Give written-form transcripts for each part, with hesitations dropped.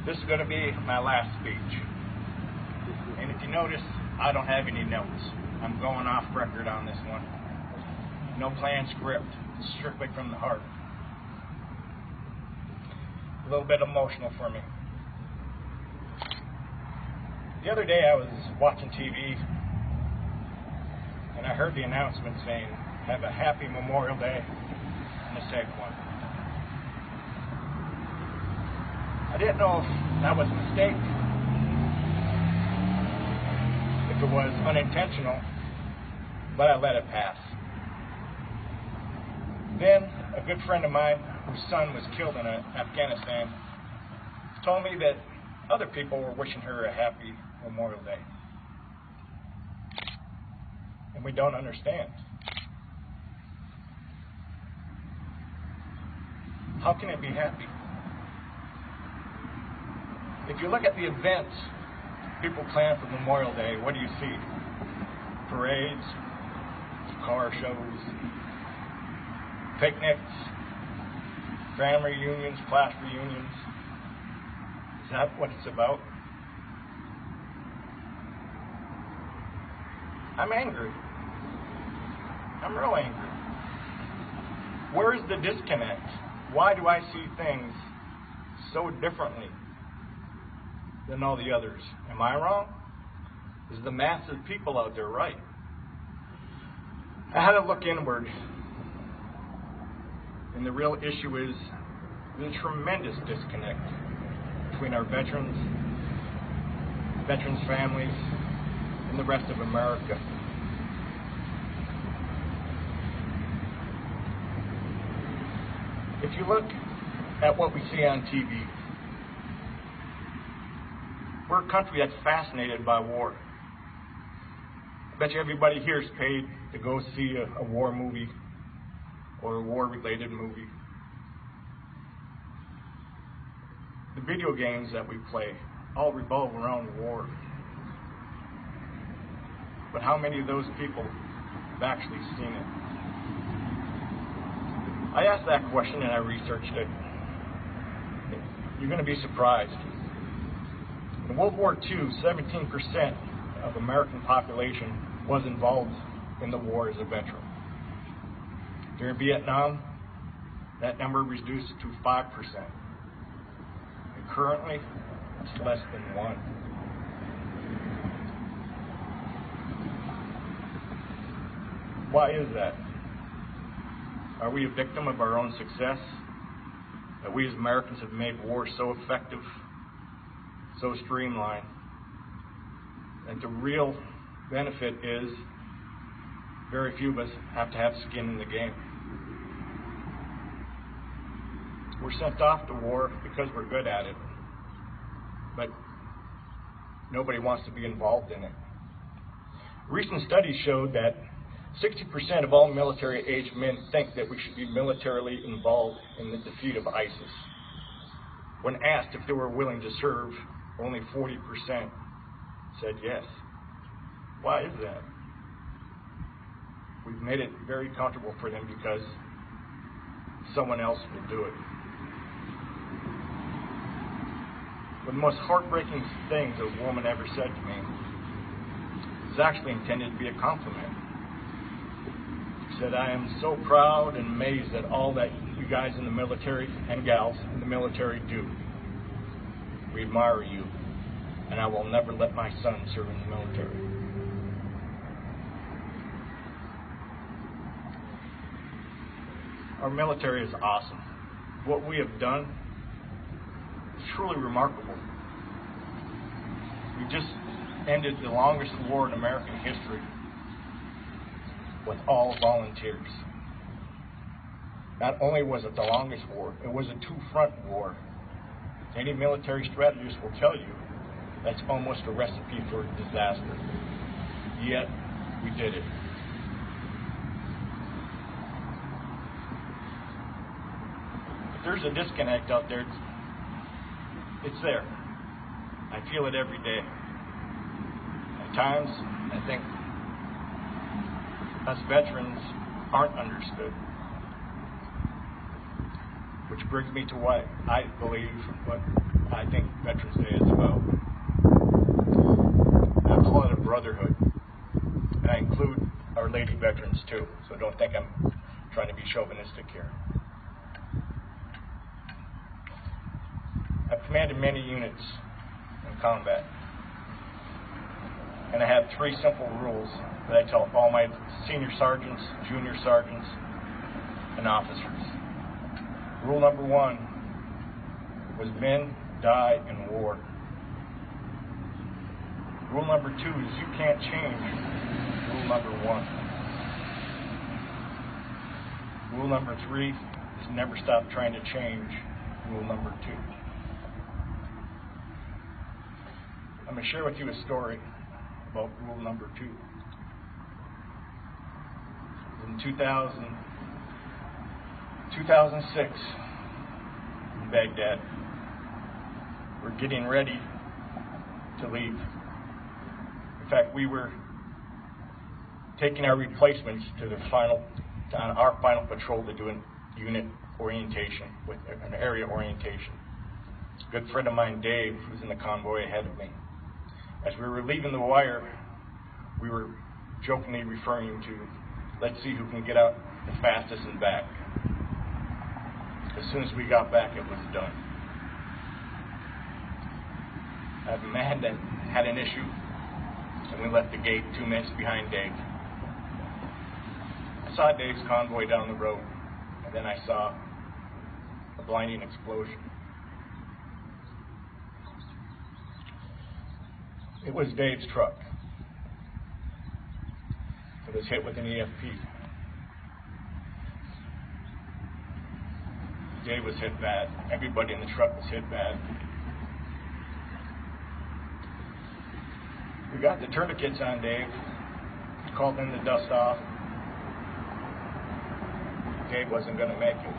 This is going to be my last speech. And if you notice, I don't have any notes. I'm going off record on this one. No planned script, strictly from the heart. A little bit emotional for me. The other day I was watching TV and I heard the announcement saying, "Have a happy Memorial Day," and a tag one. I didn't know if that was a mistake, if it was unintentional, but I let it pass. Then a good friend of mine, whose son was killed in Afghanistan, told me that other people were wishing her a happy Memorial Day. And we don't understand. How can it be happy? If you look at the events people plan for Memorial Day, what do you see? Parades, car shows, picnics, family reunions, class reunions. Is that what it's about? I'm angry. I'm real angry. Where is the disconnect? Why do I see things so differently than all the others? Am I wrong? Is the mass of people out there right? I had to look inward. And the real issue is the tremendous disconnect between our veterans families, and the rest of America. If you look at what we see on TV, we're a country that's fascinated by war. I bet you everybody here is paid to go see a war movie or a war-related movie. The video games that we play all revolve around war. But how many of those people have actually seen it? I asked that question and I researched it. You're going to be surprised. In World War II, 17% of American population was involved in the war as a veteran. During Vietnam, that number reduced to 5%. And currently, it's less than 1%. Why is that? Are we a victim of our own success? That we as Americans have made war so effective, so streamlined, and the real benefit is very few of us have to have skin in the game. We're sent off to war because we're good at it, but nobody wants to be involved in it. Recent studies showed that 60% of all military-aged men think that we should be militarily involved in the defeat of ISIS. When asked if they were willing to serve, only 40% said yes. Why is that? We've made it very comfortable for them because someone else will do it. One of the most heartbreaking things a woman ever said to me is actually intended to be a compliment. She said, "I am so proud and amazed at all that you guys in the military and gals in the military do. We admire you, and I will never let my son serve in the military." Our military is awesome. What we have done is truly remarkable. We just ended the longest war in American history with all volunteers. Not only was it the longest war, it was a two-front war. Any military strategist will tell you that's almost a recipe for disaster. Yet, we did it. If there's a disconnect out there, it's there. I feel it every day. At times, I think us veterans aren't understood. Which brings me to what I believe, what I think veterans lady veterans too, so don't think I'm trying to be chauvinistic here. I've commanded many units in combat, and I have 3 simple rules that I tell all my senior sergeants, junior sergeants, and officers. Rule number 1 was men die in war. Rule number 2 is you can't change rule number 1. Rule number 3 is never stop trying to change rule number 2. I'm going to share with you a story about rule number 2. In 2006, in Baghdad, we're getting ready to leave. In fact, we were taking our replacements to our final patrol to do a unit orientation, with an area orientation. A good friend of mine, Dave, who's in the convoy ahead of me. As we were leaving the wire, we were jokingly referring to, let's see who can get out the fastest and back. As soon as we got back, it was done. I have a man that had an issue, and we left the gate 2 minutes behind Dave. I saw Dave's convoy down the road, and then I saw a blinding explosion. It was Dave's truck. It was hit with an EFP. Dave was hit bad. Everybody in the truck was hit bad. We got the tourniquets on Dave. He called in the dust off. Dave wasn't going to make it.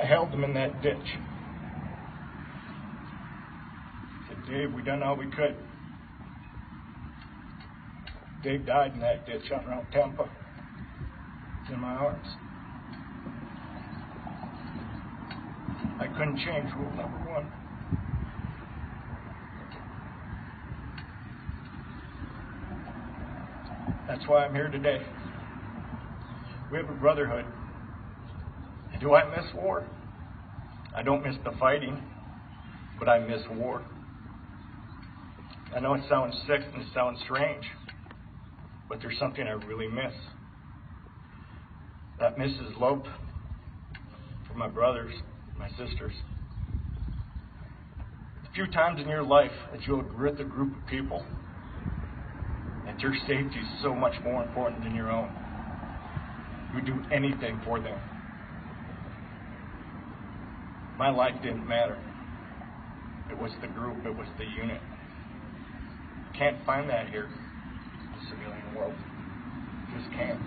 I held him in that ditch. I said, Dave, we done all we could. Dave died in that ditch out around Tampa. It's in my arms. I couldn't change rule number 1. That's why I'm here today. We have a brotherhood. Do I miss war? I don't miss the fighting, but I miss war. I know it sounds sick and it sounds strange, but there's something I really miss. That misses love for my brothers, my sisters. A few times in your life that you'll agree with a group of people that your safety is so much more important than your own. You do anything for them. My life didn't matter. It was the group, it was the unit. You can't find that here in the civilian world. You just can't.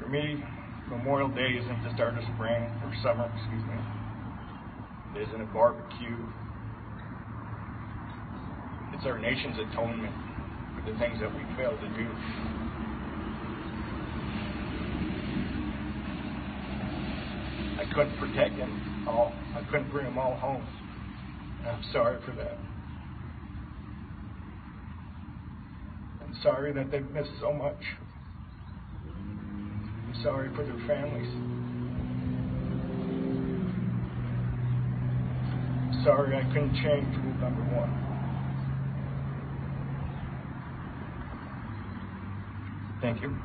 For me, Memorial Day isn't the start of spring or summer, It isn't a barbecue. It's our nation's atonement for the things that we failed to do. I couldn't protect them all. I couldn't bring them all home. And I'm sorry for that. I'm sorry that they've missed so much. I'm sorry for their families. I'm sorry I couldn't change rule number 1. Thank you.